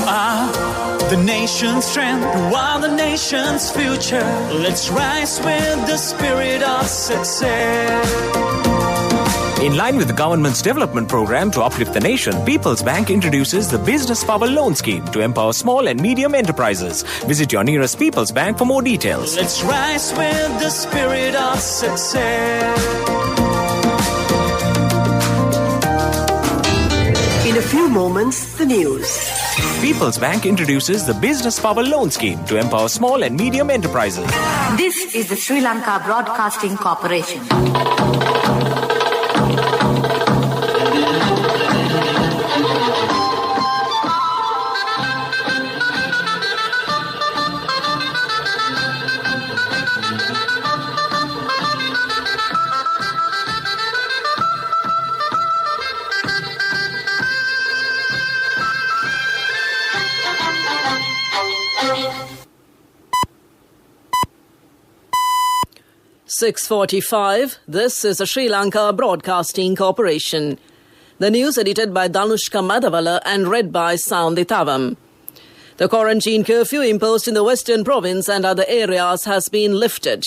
are the nation's strength, you are the nation's future. Let's rise with the spirit of success. In line with the government's development program to uplift the nation, People's Bank introduces the Business Power Loan Scheme to empower small and medium enterprises. Visit your nearest People's Bank for more details. Let's rise with the spirit of success. In a few moments, the news. People's Bank introduces the Business Power Loan Scheme to empower small and medium enterprises. This is the Sri Lanka Broadcasting Corporation. .45, this is the Sri Lanka Broadcasting Corporation. The news edited by Danushka Madhavala and read by Soundithavam. The quarantine curfew imposed in the Western Province and other areas has been lifted.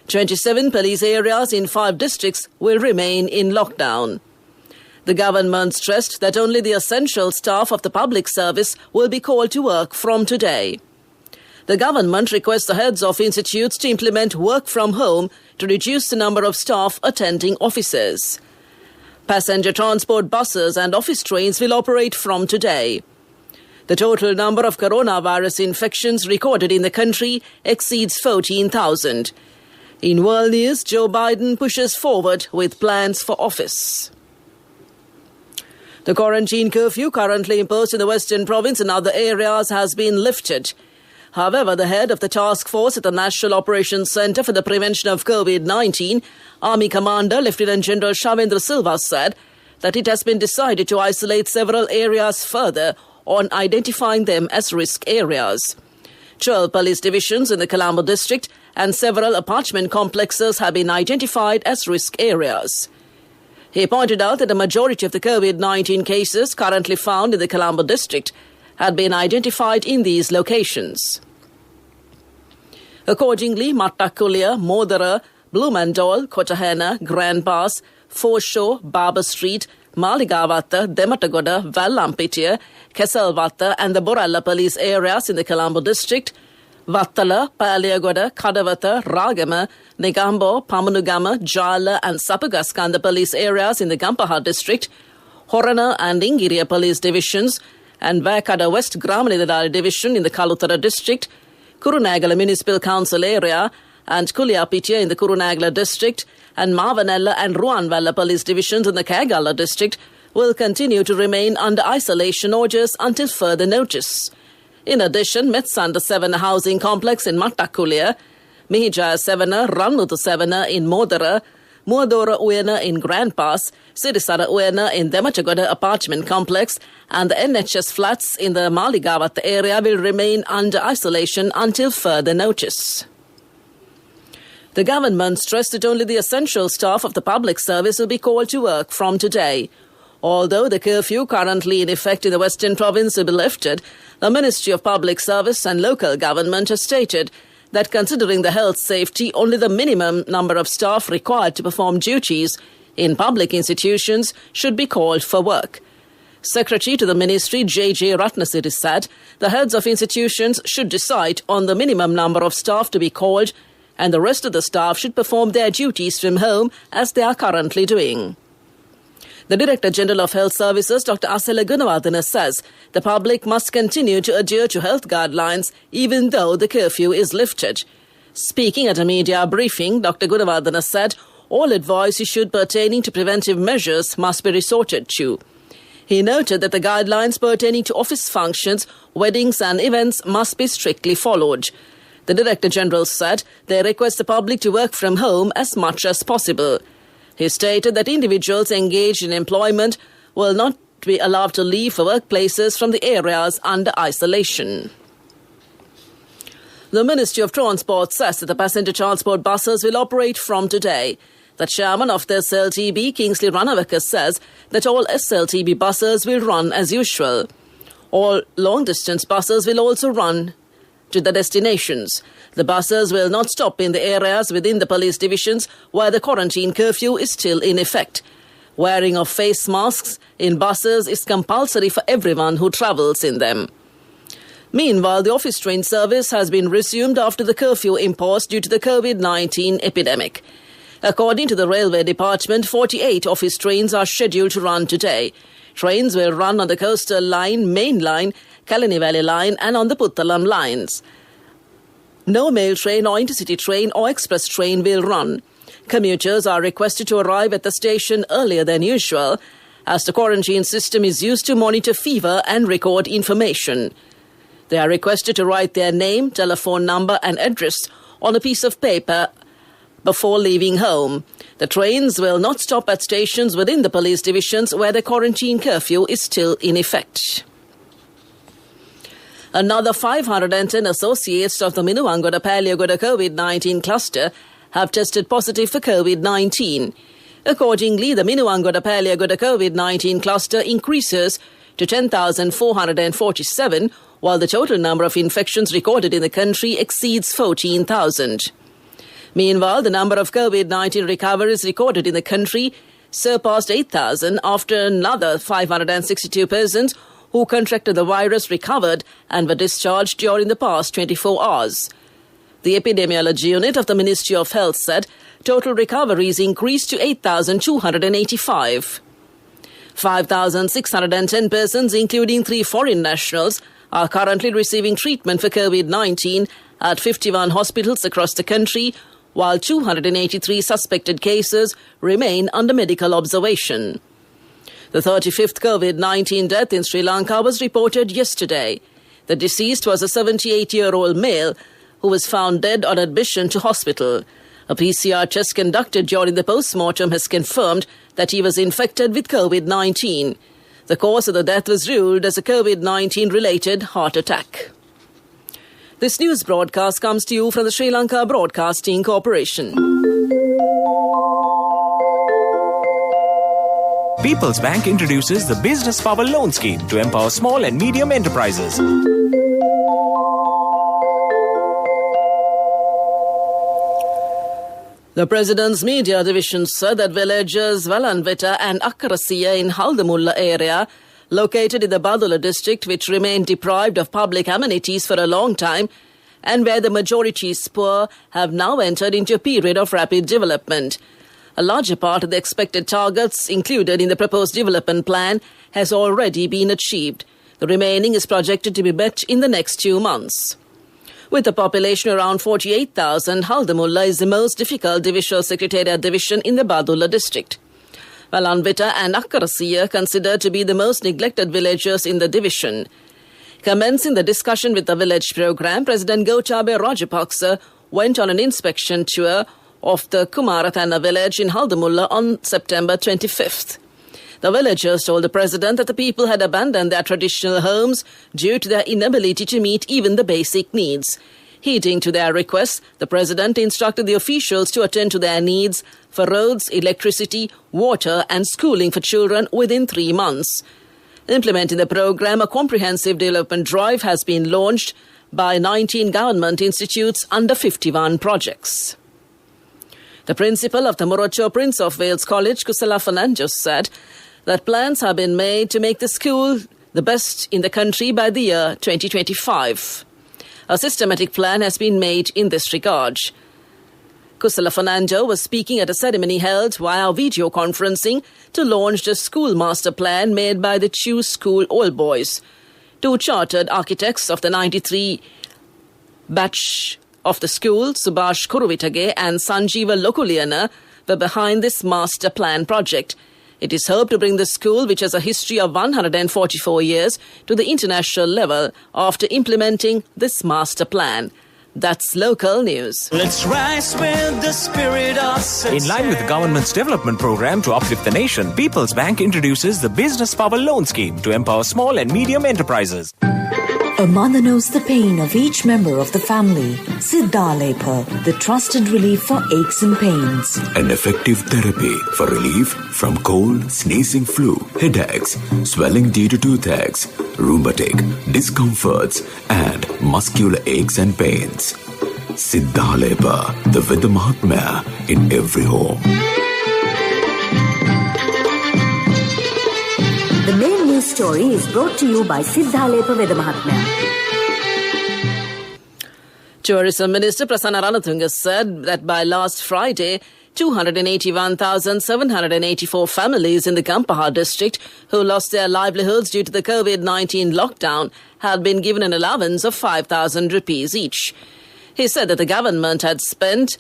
27 police areas in 5 districts will remain in lockdown. The government stressed that only the essential staff of the public service will be called to work from today. The government requests the heads of institutes to implement work from home to reduce the number of staff attending offices. Passenger transport buses and office trains will operate from today. The total number of coronavirus infections recorded in the country exceeds 14,000. In world news, Joe Biden pushes forward with plans for office. The quarantine curfew currently imposed in the Western Province and other areas has been lifted. However, the head of the task force at the National Operations Centre for the Prevention of COVID-19, Army Commander Lieutenant General Shavendra Silva, said that it has been decided to isolate several areas further on identifying them as risk areas. 12 police divisions in the Colombo district and several apartment complexes have been identified as risk areas. He pointed out that the majority of the COVID-19 cases currently found in the Colombo district had been identified in these locations. Accordingly, Mattakulia, Modara, Blumandal, Kotahena, Grand Pass, Foreshore, Barber Street, Maligavatta, Dematagoda, Vallampitiya, Kesalvatta and the Boralla police areas in the Colombo district, Vattala, Paliagoda, Kadavata, Ragama, Negambo, Pamanugama, Jala and Sapagaskanda police areas in the Gampaha district, Horana and Ingiriya police divisions, and Vakada West Gramanidadari division in the Kalutara district, Kurunagala Municipal Council area, and Kuliapitiya in the Kurunagala district, and Mavanella and Ruanvalla police divisions in the Kagala district will continue to remain under isolation orders until further notice. In addition, Metsanda Sevena housing complex in Mattakulia, Mihijaya Sevena, Ranmutu Sevena in Modara, Muadora Uena in Grand Pass, Sirisara Uena in Dematagoda apartment complex, and the NHS flats in the Maligavatta area will remain under isolation until further notice. The government stressed that only the essential staff of the public service will be called to work from today. Although the curfew currently in effect in the Western Province will be lifted, the Ministry of Public Service and Local Government has stated that considering the health safety, only the minimum number of staff required to perform duties in public institutions should be called for work. Secretary to the Ministry, J.J. Ratnasiri, said the heads of institutions should decide on the minimum number of staff to be called, and the rest of the staff should perform their duties from home as they are currently doing. The Director General of Health Services, Dr. Asela Gunawardena, says the public must continue to adhere to health guidelines even though the curfew is lifted. Speaking at a media briefing, Dr. Gunawardena said all advice issued pertaining to preventive measures must be resorted to. He noted that the guidelines pertaining to office functions, weddings and events must be strictly followed. The Director General said they request the public to work from home as much as possible. He stated that individuals engaged in employment will not be allowed to leave for workplaces from the areas under isolation. The Ministry of Transport says that the passenger transport buses will operate from today. The chairman of the SLTB, Kingsley Ranawaka, says that all SLTB buses will run as usual. All long-distance buses will also run to the destinations. The buses will not stop in the areas within the police divisions where the quarantine curfew is still in effect. Wearing of face masks in buses is compulsory for everyone who travels in them. Meanwhile, the office train service has been resumed after the curfew imposed due to the COVID-19 epidemic. According to the Railway Department, 48 office trains are scheduled to run today. Trains will run on the Coastal Line, Main Line, Kalani Valley Line and on the Puttalam lines. No mail train or intercity train or express train will run. Commuters are requested to arrive at the station earlier than usual, as the quarantine system is used to monitor fever and record information. They are requested to write their name, telephone number and address on a piece of paper before leaving home. The trains will not stop at stations within the police divisions where the quarantine curfew is still in effect. Another 510 associates of the Minuwangoda Palyagoda COVID-19 cluster have tested positive for COVID-19. Accordingly, the Minuwangoda Palyagoda COVID-19 cluster increases to 10,447, while the total number of infections recorded in the country exceeds 14,000. Meanwhile, the number of COVID-19 recoveries recorded in the country surpassed 8,000 after another 562 persons who contracted the virus recovered and were discharged during the past 24 hours. The epidemiology unit of the Ministry of Health said total recoveries increased to 8,285. 5,610 persons, including 3 foreign nationals, are currently receiving treatment for COVID-19 at 51 hospitals across the country, while 283 suspected cases remain under medical observation. The 35th COVID-19 death in Sri Lanka was reported yesterday. The deceased was a 78-year-old male who was found dead on admission to hospital. A PCR test conducted during the post-mortem has confirmed that he was infected with COVID-19. The cause of the death was ruled as a COVID-19 related heart attack. This news broadcast comes to you from the Sri Lanka Broadcasting Corporation. People's Bank introduces the Business Power Loan Scheme to empower small and medium enterprises. The President's Media Division said that villages Valanveta and Akkarasiya in Haldamulla area, located in the Badula district, which remain deprived of public amenities for a long time, and where the majority is poor, have now entered into a period of rapid development. A larger part of the expected targets included in the proposed development plan has already been achieved. The remaining is projected to be met in the next 2 months. With a population around 48,000, Haldamulla is the most difficult divisional secretariat division in the Badula district. Valanveta and Akkarasiya considered to be the most neglected villages in the division. Commencing the discussion with the village program, President Gotabe Rajapaksa went on an inspection tour of the Kumarathana village in Haldamulla on September 25th. The villagers told the president that the people had abandoned their traditional homes due to their inability to meet even the basic needs. Heeding to their requests, the president instructed the officials to attend to their needs for roads, electricity, water and schooling for children within 3 months. Implementing the program, a comprehensive development drive has been launched by 19 government institutes under 51 projects. The principal of the Morocho Prince of Wales College, Kusala Fernandes, said that plans have been made to make the school the best in the country by the year 2025. A systematic plan has been made in this regard. Kusala Fernando was speaking at a ceremony held via video conferencing to launch the school master plan made by the Choose School All Boys. 2 chartered architects of the 93 batch of the school, Subhash Kuruvitage and Sanjeeva Lokuliana, were behind this master plan project. It is hoped to bring the school, which has a history of 144 years, to the international level after implementing this master plan. That's local news. Let's rise with the spirit of success. In line with the government's development program to uplift the nation, People's Bank introduces the Business Power Loan Scheme to empower small and medium enterprises. A mother knows the pain of each member of the family. Siddhalepa, the trusted relief for aches and pains. An effective therapy for relief from cold, sneezing, flu, headaches, swelling due to toothaches, rheumatic, discomforts, and muscular aches and pains. Siddhalepa, the Veda Mahatmya in every home. The main news story is brought to you by Siddhalepa Veda Mahatmya. Tourism Minister Prasanna Ranatunga said that by last Friday, 281,784 families in the Gampaha district who lost their livelihoods due to the COVID-19 lockdown had been given an allowance of 5,000 rupees each. He said that the government had spent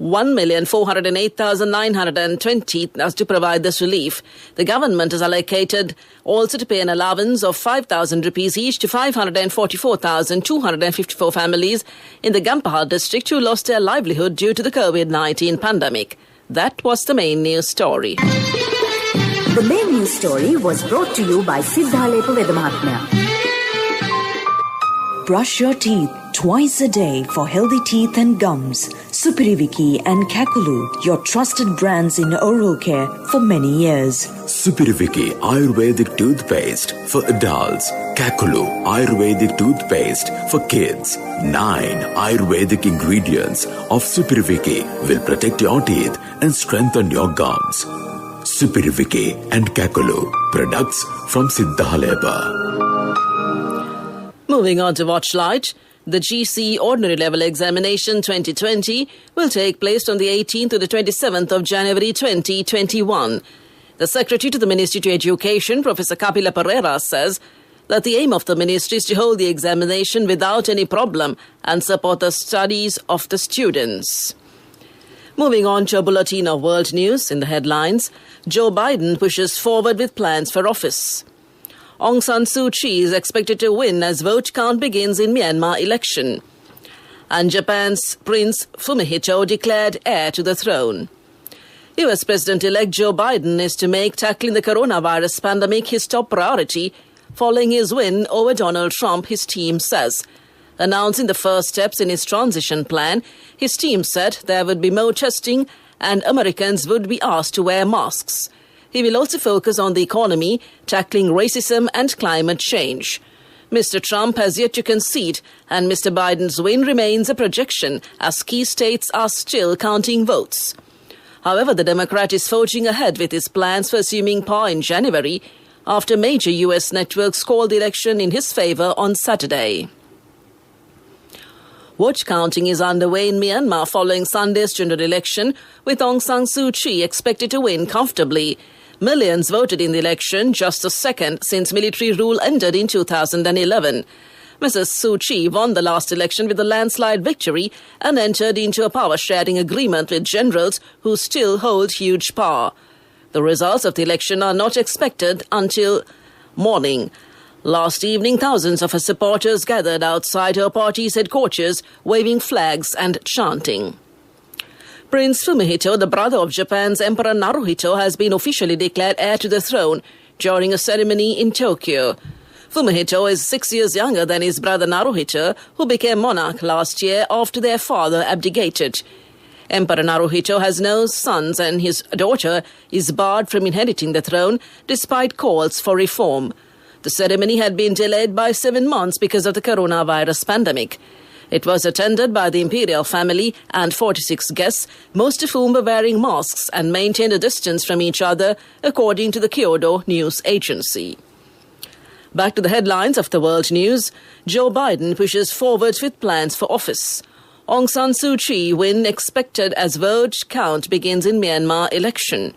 1,408,920 to provide this relief. The government has allocated also to pay an allowance of 5,000 rupees each to 544,254 families in the Gampaha district who lost their livelihood due to the COVID-19 pandemic. That was the main news story. The main news story was brought to you by Siddhalepa Veda Mahatmya. Brush your teeth twice a day for healthy teeth and gums. Supiriviki and Kakulu, your trusted brands in oral care for many years. Supiriviki Ayurvedic toothpaste for adults. Kakulu Ayurvedic toothpaste for kids. 9 Ayurvedic ingredients of Supiriviki will protect your teeth and strengthen your gums. Supiriviki and Kakulu, products from Siddhalepa. Moving on to Watchlight, the GC Ordinary Level Examination 2020 will take place on the 18th to the 27th of January 2021. The Secretary to the Ministry to Education, Professor Kapila Pereira, says that the aim of the ministry is to hold the examination without any problem and support the studies of the students. Moving on to a bulletin of world news in the headlines, Joe Biden pushes forward with plans for office. Aung San Suu Kyi is expected to win as vote count begins in Myanmar election. And Japan's Prince Fumihito declared heir to the throne. US President-elect Joe Biden is to make tackling the coronavirus pandemic his top priority following his win over Donald Trump, his team says. Announcing the first steps in his transition plan, his team said there would be more testing and Americans would be asked to wear masks. He will also focus on the economy, tackling racism and climate change. Mr. Trump has yet to concede, and Mr. Biden's win remains a projection as key states are still counting votes. However, the Democrat is forging ahead with his plans for assuming power in January after major U.S. networks called the election in his favor on Saturday. Vote counting is underway in Myanmar following Sunday's general election, with Aung San Suu Kyi expected to win comfortably. Millions voted in the election, just a second since military rule ended in 2011. Mrs. Suu Kyi won the last election with a landslide victory and entered into a power-sharing agreement with generals who still hold huge power. The results of the election are not expected until morning. Last evening, thousands of her supporters gathered outside her party's headquarters, waving flags and chanting. Prince Fumihito, the brother of Japan's Emperor Naruhito, has been officially declared heir to the throne during a ceremony in Tokyo. Fumihito is 6 years younger than his brother Naruhito, who became monarch last year after their father abdicated. Emperor Naruhito has no sons and his daughter is barred from inheriting the throne despite calls for reform. The ceremony had been delayed by 7 months because of the coronavirus pandemic. It was attended by the imperial family and 46 guests, most of whom were wearing masks and maintained a distance from each other, according to the Kyodo news agency. Back to the headlines of the world news. Joe Biden pushes forward with plans for office. Aung San Suu Kyi win expected as vote count begins in Myanmar election.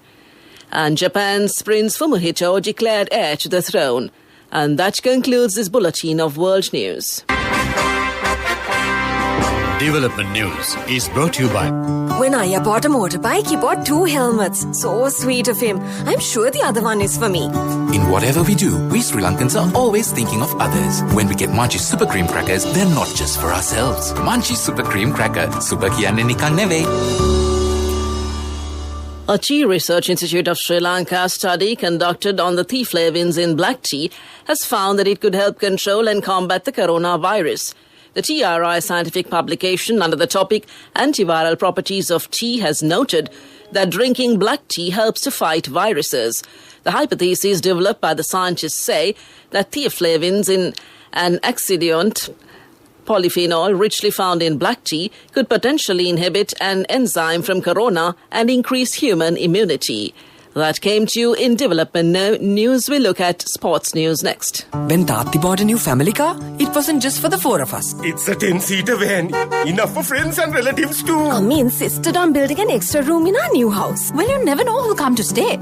And Japan's Prince Fumihito declared heir to the throne. And that concludes this bulletin of world news. Development News is brought to you by... When Aya bought a motorbike, he bought 2 helmets. So sweet of him. I'm sure the other one is for me. In whatever we do, we Sri Lankans are always thinking of others. When we get Munchie Super Cream Crackers, they're not just for ourselves. Munchie Super Cream Cracker. Super kiyanne nikan neve. A Tea Research Institute of Sri Lanka study conducted on the tea flavins in black tea has found that it could help control and combat the coronavirus. The TRI scientific publication under the topic Antiviral Properties of Tea has noted that drinking black tea helps to fight viruses. The hypothesis developed by the scientists say that theaflavins in an accident polyphenol richly found in black tea could potentially inhibit an enzyme from corona and increase human immunity. That came to you in Development News. We look at sports news next. When Tati bought a new family car, it wasn't just for the four of us. It's a 10-seater van. Enough for friends and relatives too. Mummy insisted on building an extra room in our new house. Well, you never know who'll come to stay.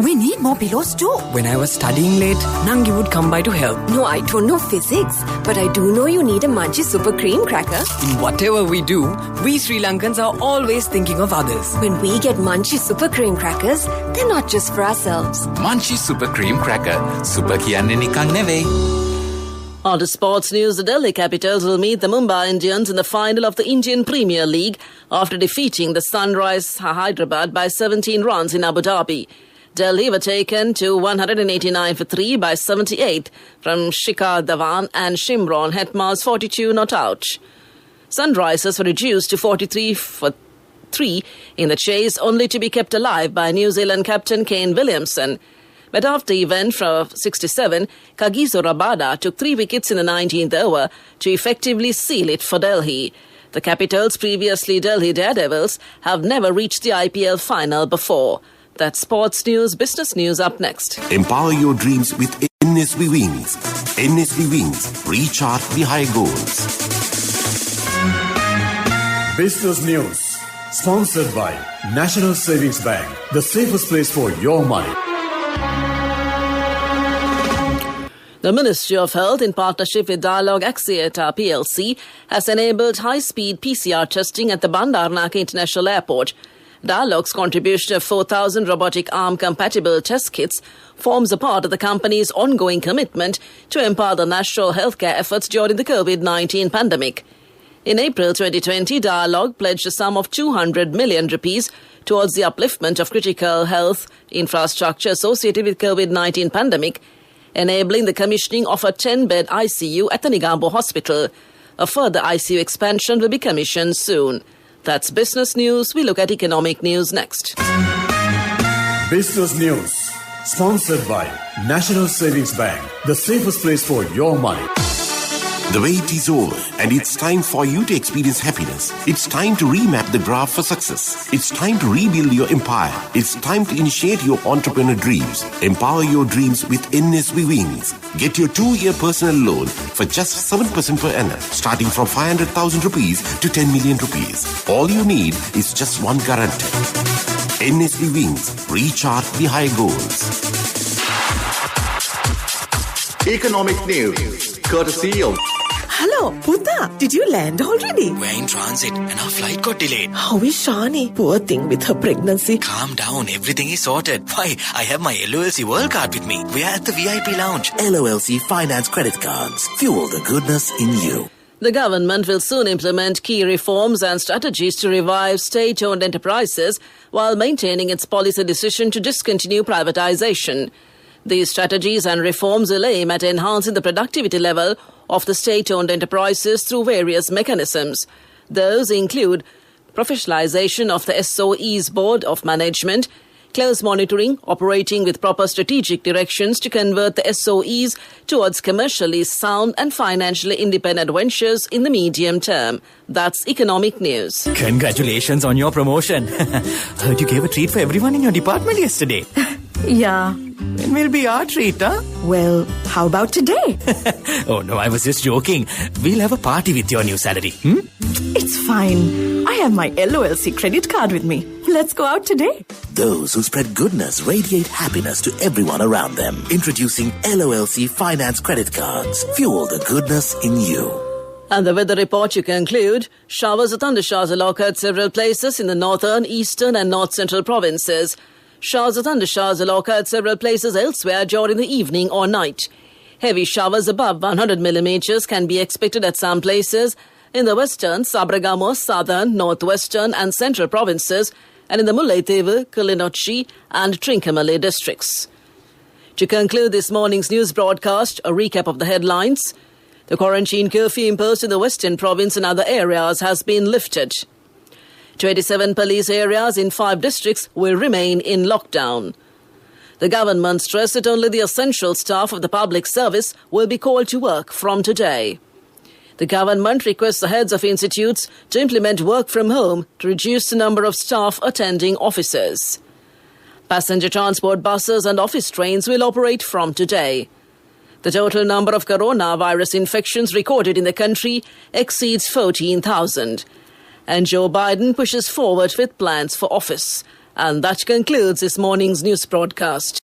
We need more pillows too. When I was studying late, Nangi would come by to help. No, I don't know physics, but I do know you need a Munchie Super Cream Cracker. In whatever we do, we Sri Lankans are always thinking of others. When we get Munchie Super Cream Crackers, they're not just for ourselves. Munchie Super Cream Cracker. Super kiyanne nikan neveyi. On to sports news, the Delhi Capitals will meet the Mumbai Indians in the final of the Indian Premier League after defeating the Sunrise Hyderabad by 17 runs in Abu Dhabi. Delhi were taken to 189 for 3 by 78 from Shikhar Dhawan and Shimron Hetmar's 42 not out. Sunrisers were reduced to 43 for 3 in the chase, only to be kept alive by New Zealand captain Kane Williamson. But after the event from 67, Kagiso Rabada took 3 wickets in the 19th over to effectively seal it for Delhi. The Capitals, previously Delhi Daredevils, have never reached the IPL final before. That's sports news. Business news up next. Empower your dreams with NSV Wings. NSV Wings. Recharge the high goals. Business news. Sponsored by National Savings Bank, the safest place for your money. The Ministry of Health, in partnership with Dialogue Axiata PLC, has enabled high-speed PCR testing at the Bandaranaike International Airport. Dialogue's contribution of 4,000 robotic arm-compatible test kits forms a part of the company's ongoing commitment to empower the national healthcare efforts during the COVID-19 pandemic. In April 2020, Dialogue pledged a sum of 200 million rupees towards the upliftment of critical health infrastructure associated with COVID-19 pandemic, enabling the commissioning of a 10-bed ICU at the Negombo Hospital. A further ICU expansion will be commissioned soon. That's business news. We look at economic news next. Business news. Sponsored by National Savings Bank, the safest place for your money. The wait is over and it's time for you to experience happiness. It's time to remap the graph for success. It's time to rebuild your empire. It's time to initiate your entrepreneur dreams. Empower your dreams with NSV Wings. Get your 2-year personal loan for just 7% per annum, starting from 500,000 rupees to 10 million rupees. All you need is just one guarantee. NSV Wings. Recharge the high goals. Economic news, courtesy of... Hello, Puta. Did you land already? We're in transit and our flight got delayed. How is Shani? Poor thing with her pregnancy. Calm down. Everything is sorted. Why, I have my LOLC World Card with me. We are at the VIP lounge. LOLC Finance Credit Cards. Fuel the goodness in you. The government will soon implement key reforms and strategies to revive state-owned enterprises while maintaining its policy decision to discontinue privatization. These strategies and reforms will aim at enhancing the productivity level of the state-owned enterprises through various mechanisms. Those include professionalization of the SOE's Board of Management, close monitoring, operating with proper strategic directions to convert the SOEs towards commercially sound and financially independent ventures in the medium term. That's economic news. Congratulations on your promotion. Heard you gave a treat for everyone in your department yesterday. Yeah. When will be our treat, huh? Well, how about today? Oh, no, I was just joking. We'll have a party with your new salary. It's fine. I have my LOLC credit card with me. Let's go out today. Those who spread goodness radiate happiness to everyone around them. Introducing LOLC Finance Credit Cards. Fuel the goodness in you. And the weather report you conclude, showers or thundershowers will occur at several places in the northern, eastern and north-central provinces. Showers or thundershowers will occur at several places elsewhere during the evening or night. Heavy showers above 100 millimeters can be expected at some places in the western, Sabragamo, southern, northwestern and central provinces and in the Mullaitivu, Kilinochchi and Trincomalee districts. To conclude this morning's news broadcast, a recap of the headlines. The quarantine curfew imposed in the Western Province and other areas has been lifted. 27 police areas in 5 districts will remain in lockdown. The government stressed that only the essential staff of the public service will be called to work from today. The government requests the heads of institutes to implement work from home to reduce the number of staff attending offices. Passenger transport buses and office trains will operate from today. The total number of coronavirus infections recorded in the country exceeds 14,000. And Joe Biden pushes forward with plans for office. And that concludes this morning's news broadcast.